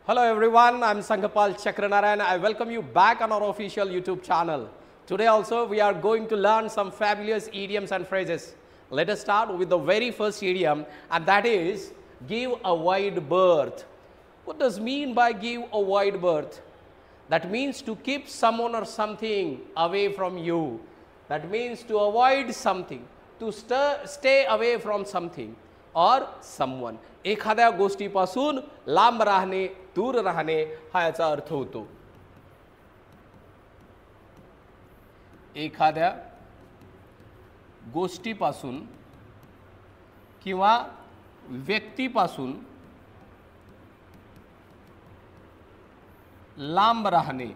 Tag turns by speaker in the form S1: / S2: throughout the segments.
S1: Hello everyone, I'm Sanghapal Chakranarayan. I welcome you back on our official YouTube channel. Today also we are going to learn some fabulous idioms and phrases. Let us start with the very first idiom, and that is give a wide berth. What does mean by give a wide berth? That means to keep someone or something away from you. That means to avoid something, to stay away from something or someone. एखाद्या गोष्टीपासून लांब राहणे, दूर राहणे हा याचा अर्थ होतो. एखाद्या गोष्टीपासून किंवा व्यक्तीपासून लांब राहणे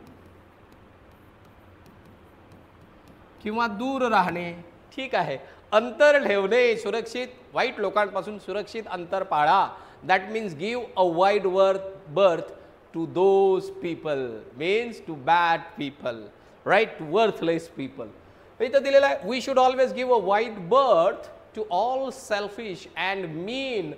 S1: किंवा दूर राहणे. ठीक आहे. अंतर ठेवणे, सुरक्षित वाईट लोकांपासून सुरक्षित अंतर पाळा. That means give a wide berth to those people, means to bad people, right, to worthless people. इथं दिलेलं आहे we should always give a wide berth to all selfish and mean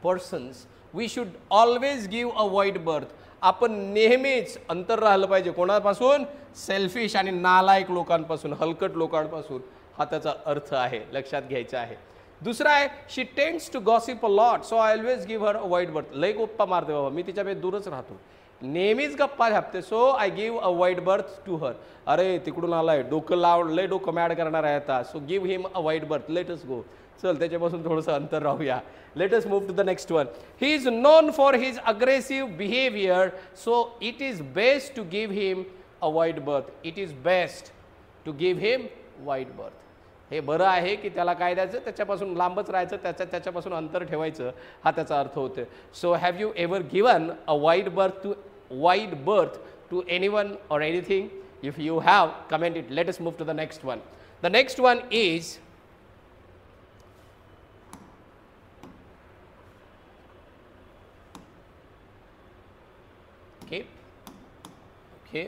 S1: persons. We should always give a wide berth. आपण नेहमीच अंतर राहिलं पाहिजे कोणापासून? Selfish आणि नालायक लोकांपासून, हलकट लोकांपासून. हा त्याचा अर्थ आहे, लक्षात घ्यायचा आहे. दुसरा आहे she tends to gossip a lot, so I always give her a wide berth. लय गप्पा मारते बाबा, मी तिच्यापेक्षा दूरच राहतो, नेहमीच गप्पा छापते, so I give a wide berth to her. अरे तिकडून आलाय, डोकं लय डोकं मॅड करणार आहे आता, so give him a wide berth, let us go. चल त्याच्यापासून थोडंसं अंतर राहूया. Let us move to the next one. He is known for his aggressive behaviour, so it is best to give him a wide berth. It is best to give him wide berth. हे बरं आहे की त्याला काय द्यायचं, त्याच्यापासून लांबच राहायचं, त्याच्यापासून अंतर ठेवायचं, हा त्याचा अर्थ होतो. So have you ever given a wide berth to anyone or anything? If you have, comment it. Let us move to the next one. The next one is okay.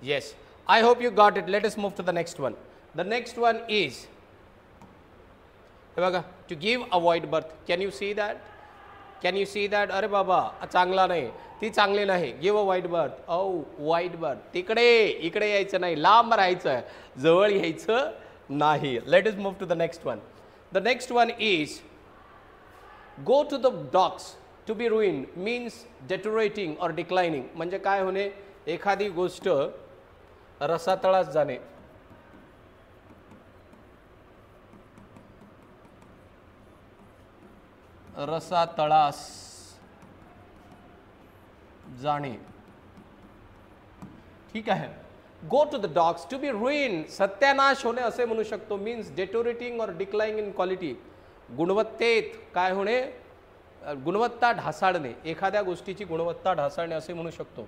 S1: Yes, I hope you got it. Let us move to the next one. The next one is to give a wide berth. Can you see that? Can you see that? अरे बाबा चांगला नाही, ती चांगली नाही. Give a wide berth. Oh wide berth. तिकडे इकडे यायचं नाही, लांब राहायचं, जवळ यायचं नाही. Let us move to the next one. The next one is go to the docks. To be ruin means deteriorating और डिक्लाइनिंग. म्हणजे काय होणे, एखादी गोष्ट रसातळास जाणे. रसातळास जाणे. ठीक आहे. Go to the dogs. To be ruin सत्यानाश होणे असे म्हणू शकतो. मीन्स डेटोरेटिंग और डिक्लाइनिंग इन क्वालिटी. गुणवत्तेत काय होणे, गुणवत्ता ढासाळणे, एखाद्या गोष्टीची गुणवत्ता ढासाळणे असे म्हणू शकतो.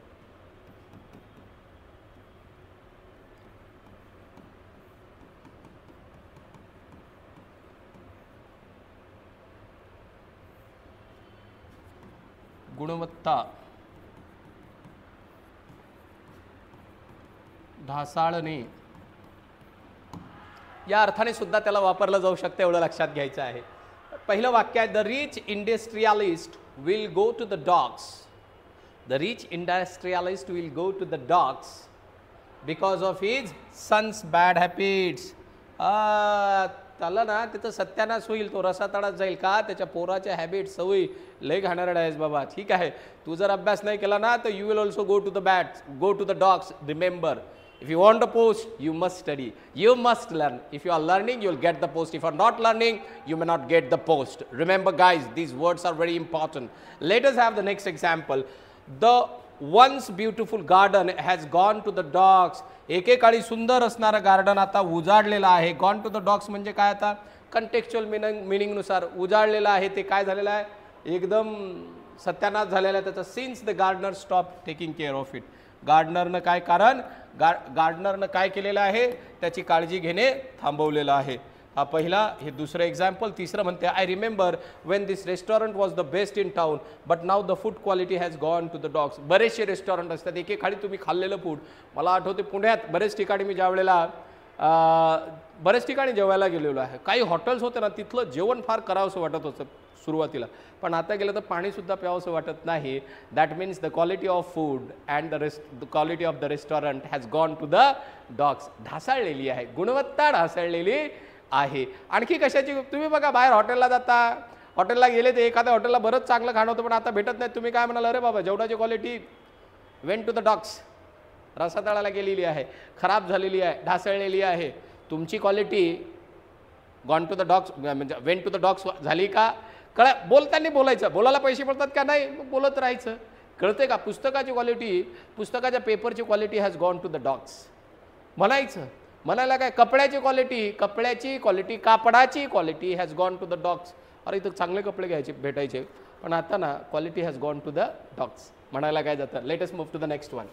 S1: गुणवत्ता ढासाळणे या अर्थाने सुद्धा त्याला वापरलं जाऊ शकते, एवढं लक्षात घ्यायचं आहे. पहिलं वाक्य आहे the rich industrialist will go to the dogs. The rich industrialist will go to the dogs because of his sons bad habits. त्याला ना तिथं सत्यानाश होईल, तो रसातळात जाईल. का? त्याच्या पोराच्या हॅबिट, सवयी लय घाणेरड्या आहेस बाबा. ठीक आहे. तू जर अभ्यास नाही केला ना तर you will also go to the dogs. Remember, if you want a post, you must study, you must learn. If you are learning, you will get the post. If you are not learning, you may not get the post. Remember guys, these words are very important. Let us have the next example. The once beautiful garden has gone to the dogs. एकेकाळी सुंदर असणारं garden आता उजाडलेलं आहे. Gone to the dogs म्हणजे काय, आता कंटेक्च्युअल meaning नुसार उजाडलेलं आहे, ते काय झालेलं आहे, एकदम सत्यानाश झालेला आहे त्याचा. Since the gardener stop taking care of it. गार्डनरनं काय केलेलं आहे, त्याची काळजी घेणे थांबवलेलं आहे. हा पहिला. हे दुसरं एक्झाम्पल. तिसरं म्हणते I remember when this restaurant was the best in town but now the food quality has gone to the dogs. बरेचसे रेस्टॉरंट असतात, एकेकाळी तुम्ही खाल्लेलं फूड. मला आठवते पुण्यात बरेच ठिकाणी मी ज्यावेळेला बरेच ठिकाणी जेवायला गेलेलो आहे. काही हॉटेल्स होते ना, तिथलं जेवण फार करावंसं वाटत होतं सुरुवातीला, पण आता गेलं तर पाणीसुद्धा प्यावंसं वाटत नाही. That means the quality of food and the quality of the restaurant has gone to the dogs. ढासळलेली आहे, गुणवत्ता ढासळलेली आहे. आणखी कशाची? तुम्ही बघा, बाहेर हॉटेलला जाता, हॉटेलला गेले ते एखाद्या हॉटेलला बरंच चांगलं खाणं होतं, पण आता भेटत नाही. तुम्ही काय म्हणाल? अरे बाबा, जेवणाची quality went to the dogs, रसातळाला गेलेली आहे, खराब झालेली आहे, ढासळलेली आहे. तुमची quality gone to the dogs म्हणजे वेंट टू द डॉग्स झाली का? बोलताना बोलायचं, बोलायला पैसे मिळतात का? नाही, मग बोलत राहायचं. कळते का? पुस्तकाची क्वालिटी, पुस्तकाच्या पेपरची quality has gone to the dogs म्हणायचं. म्हणायला काय? कपड्याची क्वालिटी, कापडाची quality has gone to the dogs. अरे इथं चांगले कपडे घ्यायचे भेटायचे, पण आता ना quality has gone to the dogs म्हणायला काय जातं. Let us move to the next one.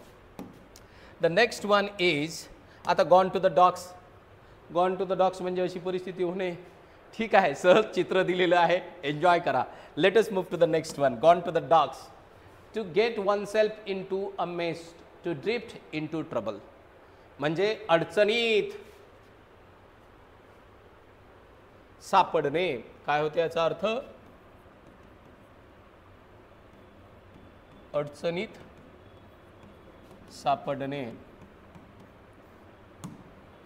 S1: The next one is, आता gone to the dogs. Gone to the dogs म्हणजे अशी परिस्थिती होणे. ठीक आहे, सहज चित्र दिलेलं आहे, एन्जॉय करा. Let us move to the next one. Gone to the dogs. To get oneself into a mess, to drift into trouble. म्हणजे अडचणीत सापडणे. काय होते याचा अर्थ? अडचणीत सापडणे.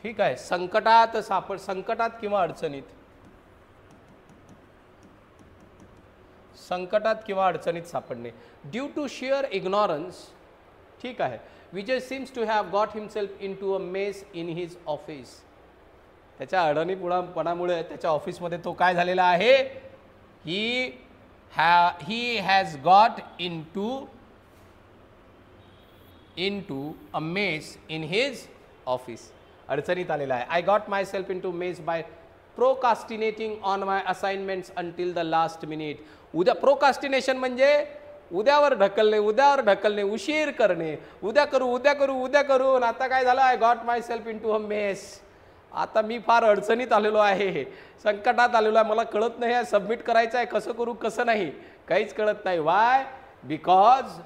S1: ठीक आहे, संकटात संकटात किंवा अडचणीत, संकटात किंवा अडचणीत सापडणे. Due to sheer ignorance. ठीक आहे. Vijay seems to have got himself into a mess in his office. त्याच्या अडणीपणामुळे त्याच्या ऑफिसमध्ये तो काय झालेला आहे? He has got into a mess in his office. अडचणीत आलेला आहे. I got myself into mess by procrastinating on my assignments until the last minute. उद्या प्रोकास्टिनेशन म्हणजे उद्यावर ढकलणे, उशीर करणे. उद्या करू. आता काय झालं? I got myself into a mess. आता मी फार अडचणीत आलेलो आहे, संकटात आलेलो आहे. मला कळत नाही आहे सबमिट करायचं आहे, कसं करू कसं नाही, काहीच कळत नाही. Y? Because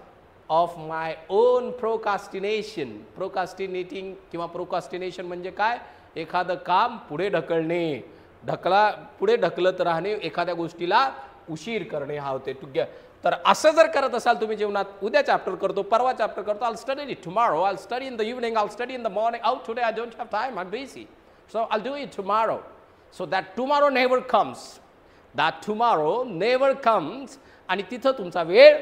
S1: of my on procrastination. Procrastinating किंवा प्रोकास्टिनेशन म्हणजे काय? एखादं काम पुढे ढकलणे, पुढे ढकलत राहणे, एखाद्या गोष्टीला उशीर करणे हा होते. तर असं जर करत असाल तुम्ही जीवनात, उद्या चॅप्टर करतो, परवा चॅप्टर करतो, I study it tomorrow, I study in the evening, I study in the morning, out today I don't have time, I am busy, so I do it tomorrow. So that tomorrow never comes. आणि तिथं तुमचा वेळ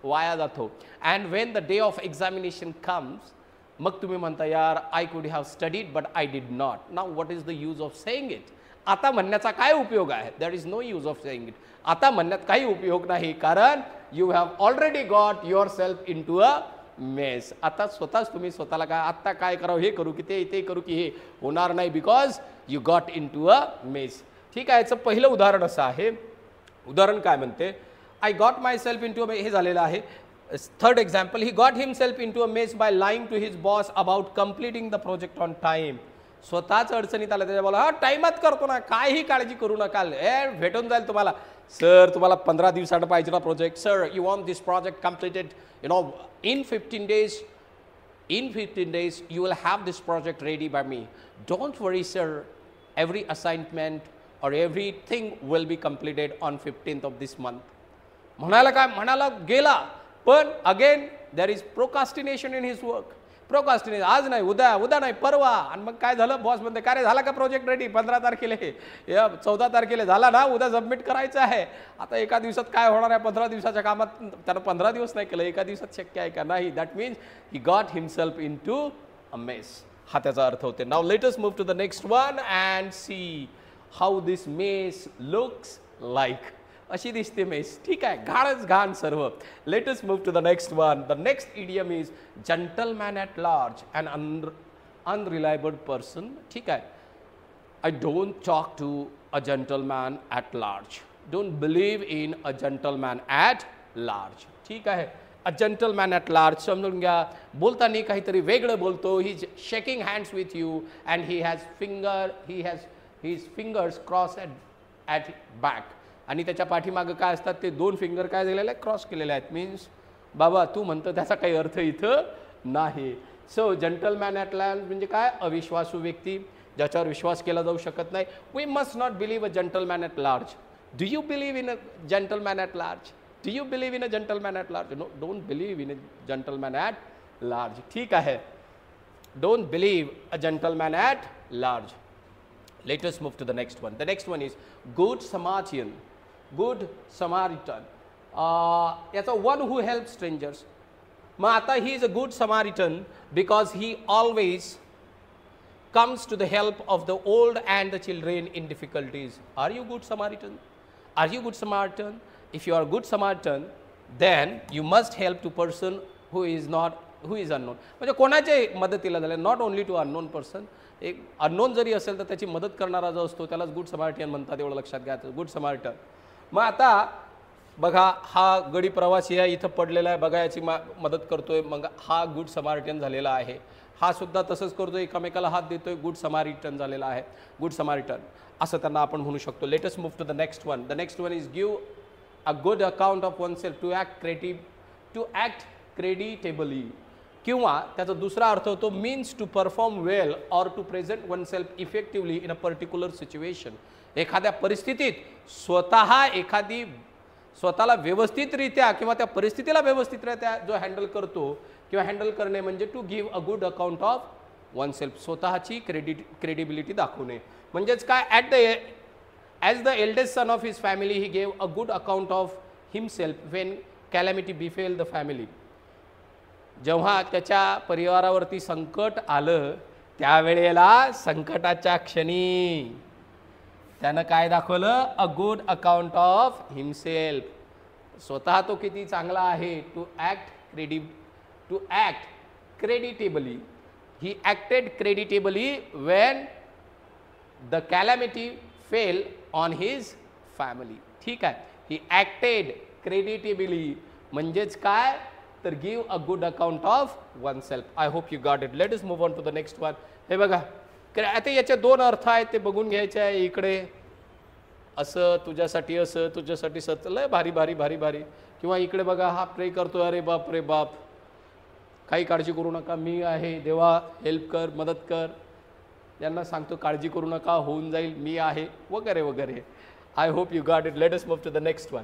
S1: वाया जातो. And Wien the day of examination comes, मग तुम्ही म्हणता यार I could have studied but I did not. Now what is the use of saying it? आता म्हणण्याचा काय उपयोग आहे? There is no use of saying it. आता म्हणण्यात काही उपयोग नाही, कारण you have already got yourself into a mess. आता स्वतःच तुम्ही स्वतःला काय आत्ता काय करावं, हे करू की ते करू की हे होणार नाही, because you got into a mess. ठीक आहे, याचं पहिलं उदाहरण असं आहे. उदाहरण काय म्हणते? I got myself into a mess, हे झालेलं आहे. Third example, he got himself into a mess by lying to his boss about completing the project on time. स्वतःच अडचणीत आलं, त्याच्या बोला टाईमात करतो ना, काही काळजी करू नका, भेटून जाईल तुम्हाला. सर तुम्हाला 15 दिवसानं पाहिजे ना project. Sir you want this project completed in 15 days. In 15 days you will have this project ready by me. Don't worry sir, every assignment or everything will be completed on 15th of this month. म्हणाला गेला, पण again there is procrastination in his work. Procrastination, आज नाही उद्या नाही परवा. आणि मग काय झालं? बॉस म्हणते काय रे, झाला का प्रोजेक्ट रेडी? 15 तारखेला, 14 तारखेला झाला ना, उद्या सबमिट करायचं आहे. आता एका दिवसात काय होणार आहे? 15 दिवसाच्या कामात त्यानं 15 दिवस नाही केलं, एका दिवसात शक्य आहे का? नाही. That means he got himself into a mess, हा त्याचा अर्थ होते. Now let us move to the next one and see how this mess looks like. अशी दिसते मेस. ठीक आहे, घाणच घाण सर्व. Let us move to the next one. The next idiom is gentleman at large and unreliable person. ठीक आहे, I don't talk to a gentleman at large. Don't believe in a gentleman at large. ठीक आहे, अ gentleman at large समजून घ्या, बोलताना काहीतरी वेगळं बोलतो. He is shaking hands with you and he his fingers cross at back. आणि त्याच्या पाठीमागं काय असतात ते 2 फिंगर काय झालेले आहेत, क्रॉस केलेले आहेत. मीन्स बाबा तू म्हणतो त्याचा काही अर्थ इथं नाही. सो जंटलमॅन ॲट लार्ज म्हणजे काय, अविश्वासू व्यक्ती ज्याच्यावर विश्वास केला जाऊ शकत नाही. We must not believe a gentleman at large. Do you believe in a gentleman at large? Do you believe in a gentleman at large? No, don't believe in a gentleman at large. ठीक आहे, don't believe a gentleman at large. Let us move to the next one. The next one is Good Samaritan. Good Samaritan. याचा one who helps strangers. मग आता he is a good Samaritan because he always comes to the help of the old and the children in difficulties. Are you good Samaritan? Are you good Samaritan? If you are good Samaritan, then you must help to person who is unknown. म्हणजे कोणाच्या मदतीला झाले, not only to unknown person. एक unknown जरी असेल तर त्याची मदत करणारा जो असतो त्यालाच गुड समारिटन म्हणतात, एवढं लक्षात घ्यायचं, गुड समारिटन. मग आता बघा, हा गडी प्रवासी आहे, इथं पडलेला आहे, बघा याची मदत करतोय, मग हा गुड समारिटन झालेला आहे. हा सुद्धा तसंच करतोय, एकमेकाला हात देतोय, गुड समारिटन झालेला आहे, गुड समारिटन असं त्यांना आपण म्हणू शकतो. Let us move to the next one. The next one is give a good account of oneself, to act creditably. किंवा त्याचा दुसरा अर्थ होतो means to perform well or to present oneself effectively in a particular situation. एखाद्या परिस्थितीत स्वतःला व्यवस्थितरित्या किंवा त्या परिस्थितीला व्यवस्थितरित्या जो हँडल करतो किंवा हँडल करणे म्हणजे to give a good account of oneself. स्वतःची क्रेडिबिलिटी दाखवणे म्हणजेच काय, as the eldest son of his family he gave a good account of himself when calamity befell the family. जेव्हा त्याच्या परिवारावरती संकट आलं त्यावेळेला संकटाच्या क्षणी त्यानं काय दाखवलं, a good account of himself. स्वतः तो किती चांगला आहे. To act creditably. He acted creditably when the calamity fell on his family. ठीक आहे, ही ॲक्टेड क्रेडिटेबली म्हणजेच काय, तर give a good account of oneself. I hope you got it. Let us move on to the next one. हे बघा, आता याचे 2 अर्थ आहेत, ते बघून घ्यायचे आहे. इकडे असं तुझ्यासाठी, असं तुझ्यासाठी, लय भारी भारी भारी भारी. किंवा इकडे बघा, हा प्रे करतो, अरे बाप रे बाप, काही काळजी करू नका, मी आहे, देवा हेल्प कर, मदत कर. यांना सांगतो काळजी करू नका, होऊन जाईल, मी आहे, वगैरे वगैरे. I hope you got it. Let us move to the next one.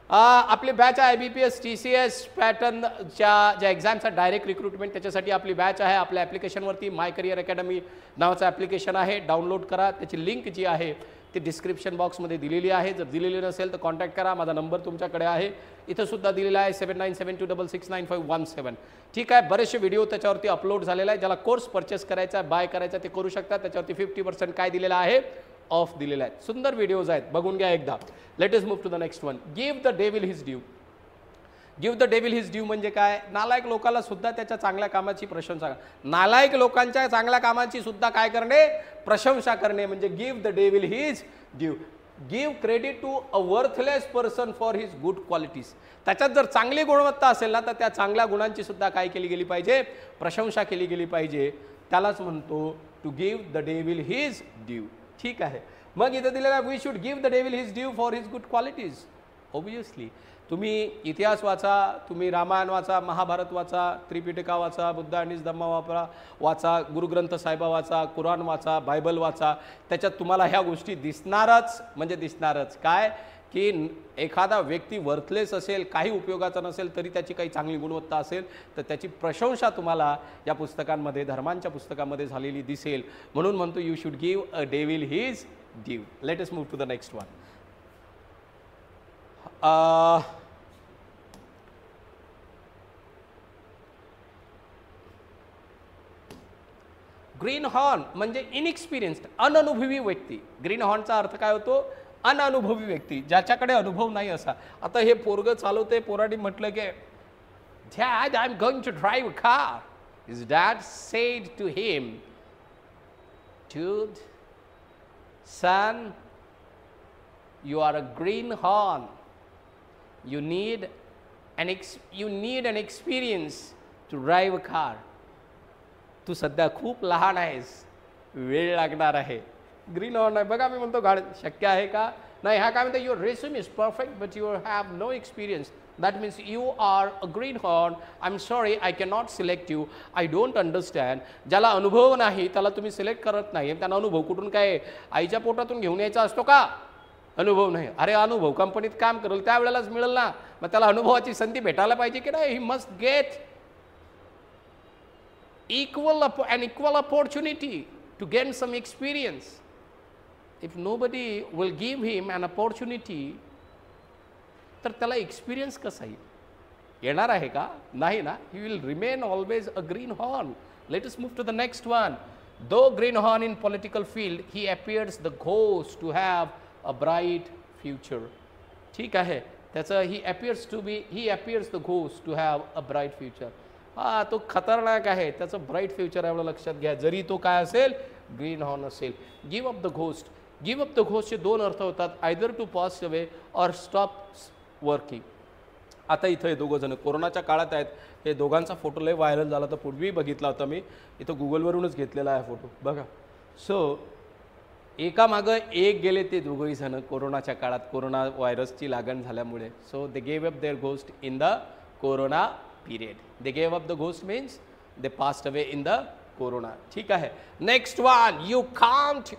S1: आपली बॅच आहे IBPS TCS पॅटर्नच्या ज्या एक्झाम्स आहेत डायरेक्ट रिक्रुटमेंट, त्याच्यासाठी आपली बॅच आहे. आपल्या ॲप्लिकेशनवरती माय करिअर अकॅडमी नावाचं ॲप्लिकेशन आहे, डाउनलोड करा. त्याची लिंक जी आहे ती डिस्क्रिप्शन बॉक्समध्ये दिलेली आहे. जर दिलेली नसेल तर कॉन्टॅक्ट करा, माझा नंबर तुमच्याकडे आहे, इथं सुद्धा दिलेला आहे 7972669517. ठीक आहे, बरेचसे व्हिडिओ त्याच्यावरती अपलोड झालेला आहे. ज्याला कोर्स परचेस करायचा आहे, बाय करायचा ते करू शकतात. त्याच्यावरती 50% काय दिलेलं आहे, ऑफ दिलेला आहे. सुंदर व्हिडिओज आहेत, बघून घ्या एकदा. Let us move to the next one. Give the devil his due. Give the devil his due म्हणजे काय, नालायक लोकांना सुद्धा त्याच्या चांगल्या कामाची प्रशंसा करणे. नालायक लोकांच्या चांगल्या कामाची सुद्धा काय करणे, प्रशंसा करणे म्हणजे give the devil his due. Give credit to a worthless person for his good qualities. त्याच्यात जर चांगली गुणवत्ता असेल ना तर त्या चांगल्या गुणांची सुद्धा काय केली गेली पाहिजे, प्रशंसा केली गेली पाहिजे. त्यालाच म्हणतो to give the devil his due. ठीक आहे, मग इथं दिलेला we should give the devil his due for his good qualities. Obviously तुम्ही इतिहास वाचा, तुम्ही रामायण वाचा, महाभारत वाचा, त्रिपिटका वाचा, बुद्ध आणि धम्मा वाचा, गुरुग्रंथ साहिबा वाचा, कुराण वाचा, बायबल वाचा. त्याच्यात तुम्हाला ह्या गोष्टी दिसणारच म्हणजे दिसणारच. काय की एखादा व्यक्ती वर्थलेस असेल, काही उपयोगाचा नसेल, तरी त्याची काही चांगली गुणवत्ता असेल तर त्याची प्रशंसा तुम्हाला या पुस्तकांमध्ये, धर्मांच्या पुस्तकामध्ये झालेली दिसेल. म्हणून म्हणतो you should give a devil his due. Let us move to the next one. Greenhorn म्हणजे इनएक्सपिरियन्स्ड, अननुभवी व्यक्ती. ग्रीन हॉर्नचा अर्थ काय होतो, अननुभवी व्यक्ती, ज्याच्याकडे अनुभव नाही असा. आता हे पोरगं चालवते, पोराडी म्हटलं की dad I am going to drive a car. His dad said to him, dude, son, you are a green horn. You need an experience to drive a car. तू सध्या खूप लहान आहेस, वेळ लागणार आहे. ग्रीन हॉर्न आहे बघा, मी म्हणतो गाडी शक्य आहे का? नाही. हा काय म्हणतो, your resume is perfect but you have no experience. That means you are a greenhorn. I'm sorry, I cannot select you. I don't understand. ज्याला अनुभव नाही त्याला तुम्ही सिलेक्ट करत नाही. त्यांना अनुभव कुठून काय आईच्या पोटातून घेऊन यायचा असतो का? अनुभव नाही. अरे अनुभव कंपनीत काम करेल त्यावेळेलाच मिळेल ना, मग त्याला अनुभवाची संधी भेटायला पाहिजे की नाही? He must get an equal opportunity to gain some experience. If nobody will give him an opportunity, तर त्याला एक्सपिरियन्स कसा येणार आहे का? नाही ना. He will remain always a greenhorn. Let us move to the next one. Though greenhorn in political field, he appears the ghost to have a bright future. ठीक आहे, त्याचं he appears the ghost to have a bright future. हा तो खतरनाक आहे, त्याचं bright future एवढं लक्षात घ्या, जरी तो काय असेल ग्रीन हॉर्न असेल. Give up the ghost. Give up the घोस्टचे दोन अर्थ होतात, either to pass away or stop working. आता इथं हे दोघं जण कोरोनाच्या काळात आहेत. हे दोघांचा फोटो लय व्हायरल झाला, तर पूर्वी बघितला होता मी, इथं गुगलवरूनच घेतलेला आहे फोटो बघा. सो एकामागं एक गेले ते दोघंही जण कोरोनाच्या काळात, कोरोना व्हायरसची लागण झाल्यामुळे. So they gave up their ghost in the corona period. They gave up the ghost means they passed away in the corona. ठीक आहे. Next one, you can't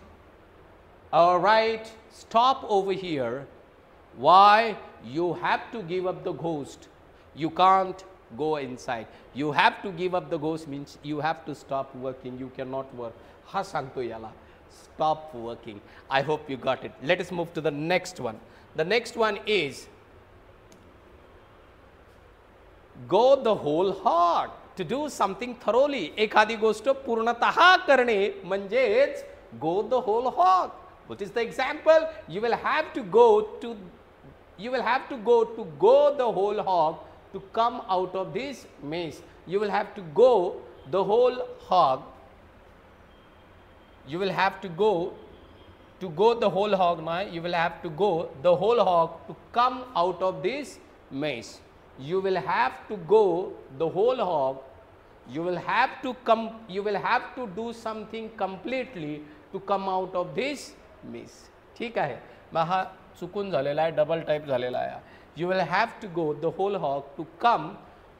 S1: write stop over here. Why? You have to give up the ghost. You can't go inside. You have to give up the ghost means you have to stop working. You cannot work. हा सांगतो याला. Stop working. I hope you got it. Let us move to the next one. The next one is go the whole heart. To do something thoroughly. एखादी गोष्ट पूर्णतः करणे म्हणजेच go the whole heart. What is the example? You will have to go the whole hog to come out of this maze. You will have to go the whole hog. You will have to go the whole hog. Now you will have to go the whole hog to come out of this maze. You will have to go the whole hog. You will have to do something completely to come out of this maze. ठीक आहे. मग हा चुकून झालेला आहे, double type झालेला आहे. You will have to go the whole hog to come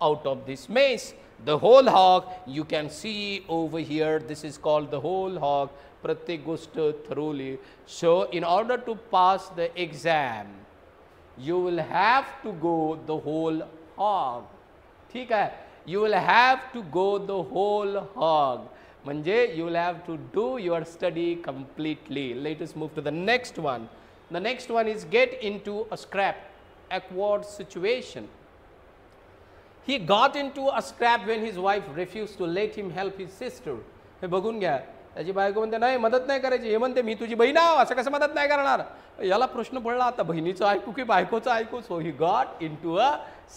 S1: out of this mess. The whole hog you can see over here. This is called the whole hog. प्रत्येक गोष्ट thoroughly. So in order to pass the exam you will have to go the whole hog. ठीक आहे. You will have to go the whole hog म्हणजे you will have to do your study completely. Late us move to the next one. The next one is get into a awkward situation. He got into a scrap when his wife refused to let him help his sister. हे बघून घ्या, त्याची बायको म्हणते नाही मदत नाही करायची. हे म्हणते मी तुझी बहीण आहे, असं कसं मदत नाही करणार? याला प्रश्न पडला आता बहिणीचं ऐकू की बायकोचं ऐकू. So he got into a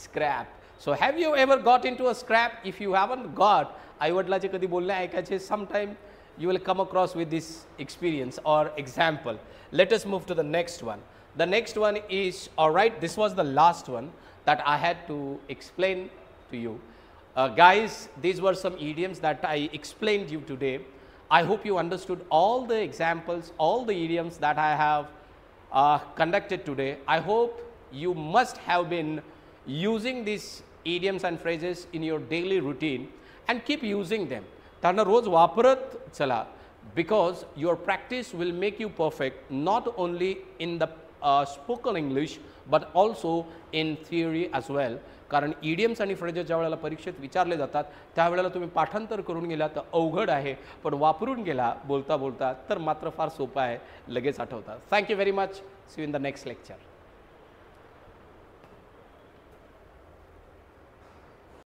S1: scrap. So have you ever got into a scrap? If you haven't got, आईवडिलाचे कधी बोलणे ऐकायचे, sometime you will come across with this experience or example. Let us move to the next one. The next one is, all right, this was the last one that I had to explain to you. Guys, these were some idioms that I explained you today. I hope you understood all the examples, all the idioms that I have conducted today. I hope you must have been using these idioms and phrases in your daily routine and keep using them. त्यांना रोज वापरत चला. Because your practice will make you perfect not only in the spoken English but also in theory as well. कारण idioms आणि phrases ज्या वेळेला परीक्षेत विचारले जातात त्यावेळेला तुम्ही पाठांतर करून गेला तर अवघड आहे, पण वापरून गेला बोलता बोलता तर मात्र फार सोपं आहे, लगेच आठवतात. Thank you very much. See you in the next lecture.